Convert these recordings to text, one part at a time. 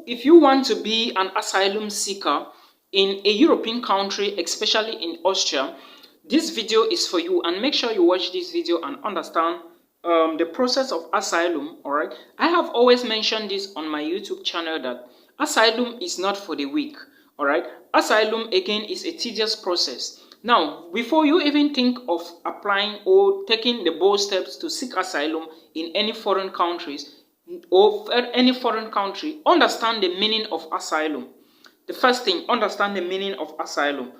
if you want to be an asylum seeker in a European country, especially in Austria, this video is for you, and make sure you watch this video and understand the process of asylum. All right, I have always mentioned this on my YouTube channel that asylum is not for the weak. All right, asylum again is a tedious process. Now, before you even think of applying or taking the bold steps to seek asylum in any foreign countries or any foreign country, understand the meaning of asylum. The first thing, understand the meaning of asylum.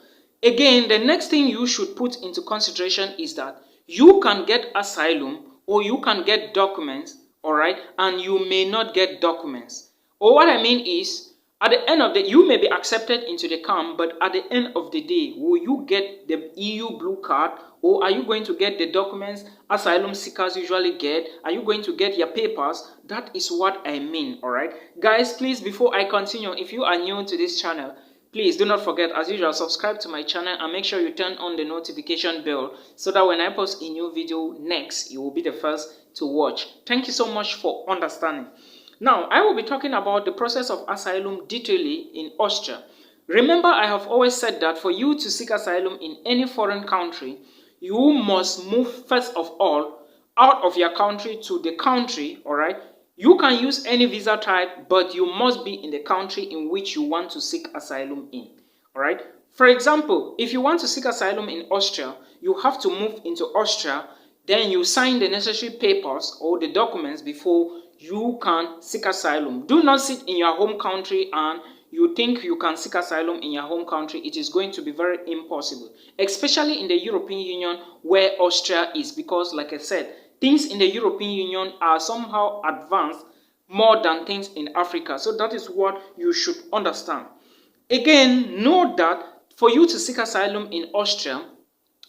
Again, the next thing you should put into consideration is that you can get asylum or you can get documents, all right, and you may not get documents. Or what I mean is, at the end of the day, you may be accepted into the camp, but at the end of the day, will you get the EU blue card, or are you going to get the documents asylum seekers usually get? Are you going to get your papers? That is what I mean, all right? Guys, please, before I continue, if you are new to this channel, please do not forget, as usual, subscribe to my channel and make sure you turn on the notification bell so that when I post a new video next, you will be the first to watch. Thank you so much for understanding. Now, I will be talking about the process of asylum detailedly in Austria. Remember, I have always said that for you to seek asylum in any foreign country, you must move first of all out of your country to the country, all right? You can use any visa type, but you must be in the country in which you want to seek asylum in, all right? For example, if you want to seek asylum in Austria, you have to move into Austria, then you sign the necessary papers or the documents before you can seek asylum. Do not sit in your home country and you think you can seek asylum in your home country. It is going to be very impossible, especially in the European Union where Austria is, because like I said, things in the European Union are somehow advanced more than things in Africa. So that is what you should understand. Again, know that for you to seek asylum in Austria,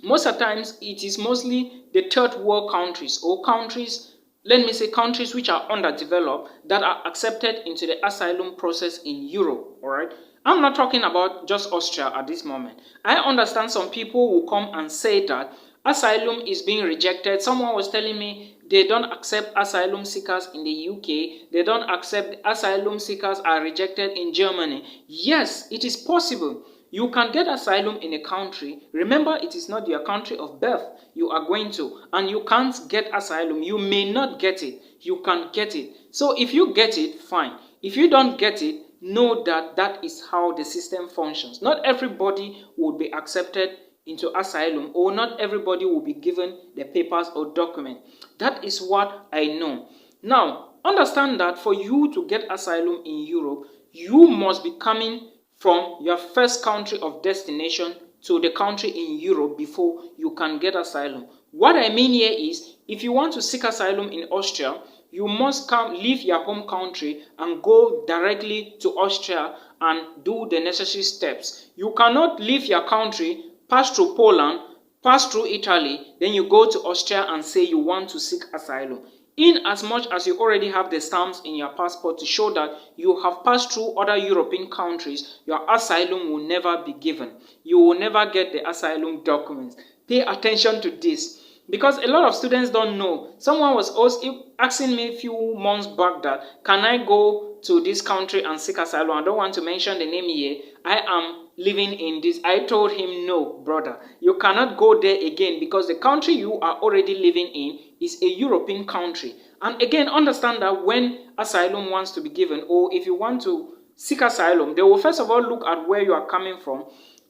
most of the times it is mostly the third world countries or countries, let me say countries which are underdeveloped, that are accepted into the asylum process in Europe, all right? I'm not talking about just Austria at this moment. I understand some people will come and say that asylum is being rejected. Someone was telling me they don't accept asylum seekers in the UK. They don't accept asylum seekers are rejected in Germany. Yes, it is possible. You can get asylum in a country. Remember, it is not your country of birth you are going to, and you can't get asylum. You may not get it. You can get it. So if you get it, fine. If you don't get it, know that that is how the system functions. Not everybody will be accepted into asylum, or not everybody will be given the papers or document. That is what I know. Now, understand that for you to get asylum in Europe, you must be coming from your first country of destination to the country in Europe before you can get asylum. What I mean here is, if you want to seek asylum in Austria, you must leave your home country and go directly to Austria and do the necessary steps. You cannot leave your country, pass through Poland, pass through Italy, then you go to Austria and say you want to seek asylum. In as much as you already have the stamps in your passport to show that you have passed through other European countries, your asylum will never be given. You will never get the asylum documents. Pay attention to this, because a lot of students don't know. Someone was also asking me a few months back that, can I go to this country and seek asylum? I don't want to mention the name here. I am living in this. I told him, no, brother, you cannot go there again, because the country you are already living in is a European country. And again, understand that when asylum wants to be given, or if you want to seek asylum, they will first of all look at where you are coming from,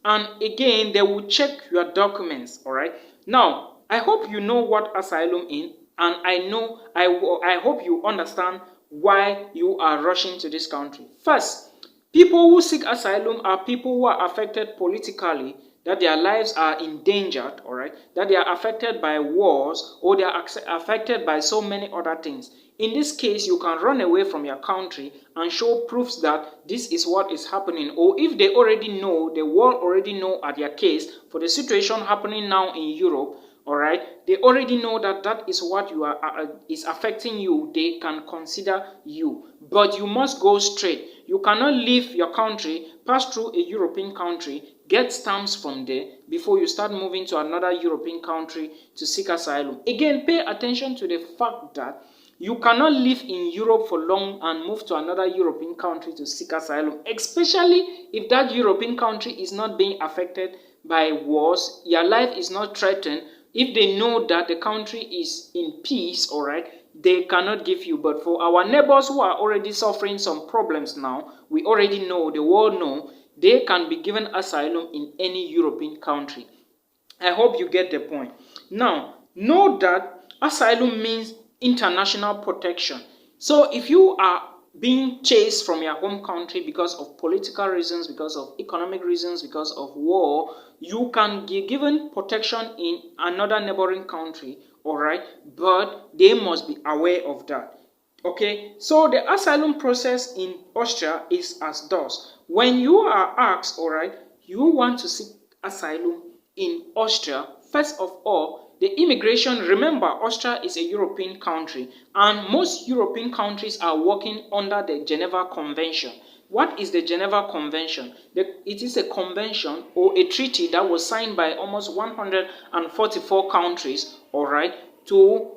and again, they will check your documents, all right? Now, I hope you know what asylum is, and I hope you understand why you are rushing to this country. First, people who seek asylum are people who are affected politically, that their lives are endangered, all right, that they are affected by wars, or they are affected by so many other things. In this case, you can run away from your country and show proofs that this is what is happening, or if they already know, the world already know at their case for the situation happening now in Europe, all right, they already know that that is what you are is affecting you. They can consider you, but you must go straight. You cannot leave your country, pass through a European country, get stamps from there before you start moving to another European country to seek asylum. Again, pay attention to the fact that You cannot live in Europe for long and move to another European country to seek asylum, especially if that European country is not being affected by wars, your life is not threatened. If they know that the country is in peace, all right, they cannot give you. But for our neighbors who are already suffering some problems now, we already know, the world know, they can be given asylum in any European country. I hope you get the point. Now, know that asylum means international protection. So if you are being chased from your home country because of political reasons, because of economic reasons, because of war, you can be given protection in another neighboring country, all right? But they must be aware of that. Okay, so the asylum process in Austria is as thus. When you are asked, all right, you want to seek asylum in Austria, first of all, the immigration, remember, Austria is a European country, and most European countries are working under the Geneva Convention. What is the Geneva Convention? It is a convention or a treaty that was signed by almost 144 countries, all right, to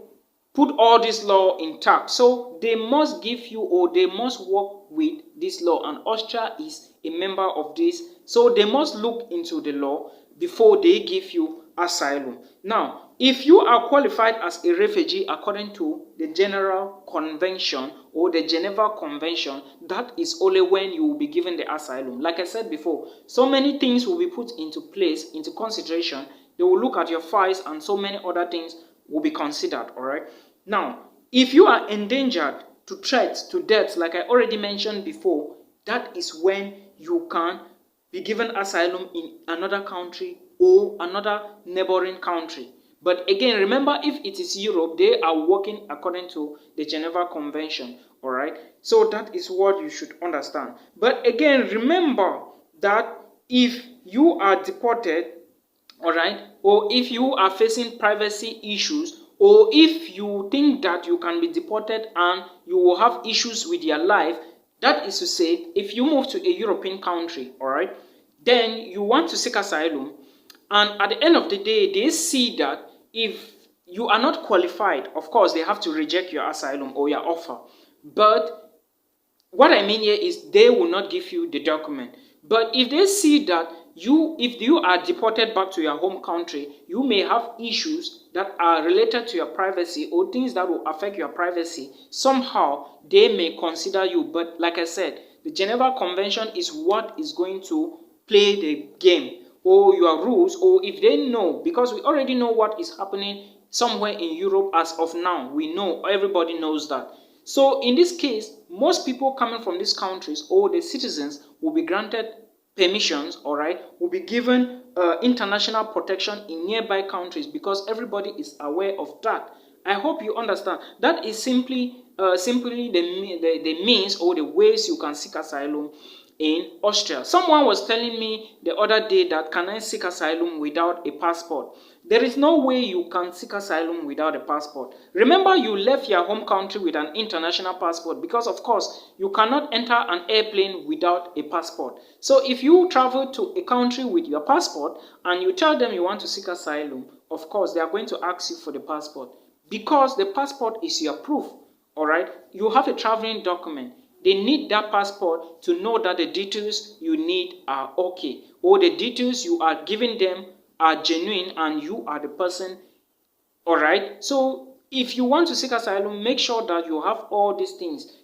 put all this law intact. So they must give you, or they must work with this law, and Austria is a member of this. So they must look into the law before they give you asylum. Now, if you are qualified as a refugee according to the General Convention or the Geneva Convention, that is only when you will be given the asylum. Like I said before, so many things will be put into place, into consideration. They will look at your files and so many other things will be considered, all right? Now, if you are endangered to threats, to death, like I already mentioned before, that is when you can be given asylum in another country or another neighboring country. But again, remember, if it is Europe, they are working according to the Geneva Convention, all right? So that is what you should understand. But again, remember that if you are deported, all right, or if you are facing privacy issues, or if you think that you can be deported and you will have issues with your life, that is to say, if you move to a European country, all right, then you want to seek asylum, and at the end of the day, they see that if you are not qualified, of course, they have to reject your asylum or your offer. But what I mean here is they will not give you the document. But if they see that if you are deported back to your home country, you may have issues that are related to your privacy or things that will affect your privacy, somehow they may consider you. But like I said, the Geneva Convention is what is going to play the game, or your rules, or if they know, because we already know what is happening somewhere in Europe as of now. We know, everybody knows that. So in this case, most people coming from these countries or the citizens will be granted permissions, all right, will be given international protection in nearby countries because everybody is aware of that. I hope you understand. That is simply the means or the ways you can seek asylum in Austria. Someone was telling me the other day that can I seek asylum without a passport? There is no way you can seek asylum without a passport. Remember, you left your home country with an international passport because, of course, you cannot enter an airplane without a passport. So if you travel to a country with your passport and you tell them you want to seek asylum, of course, they are going to ask you for the passport because the passport is your proof, all right? You have a traveling document. They need that passport to know that the details you need are okay, or the details you are giving them are genuine and you are the person, all right? So if you want to seek asylum, make sure that you have all these things.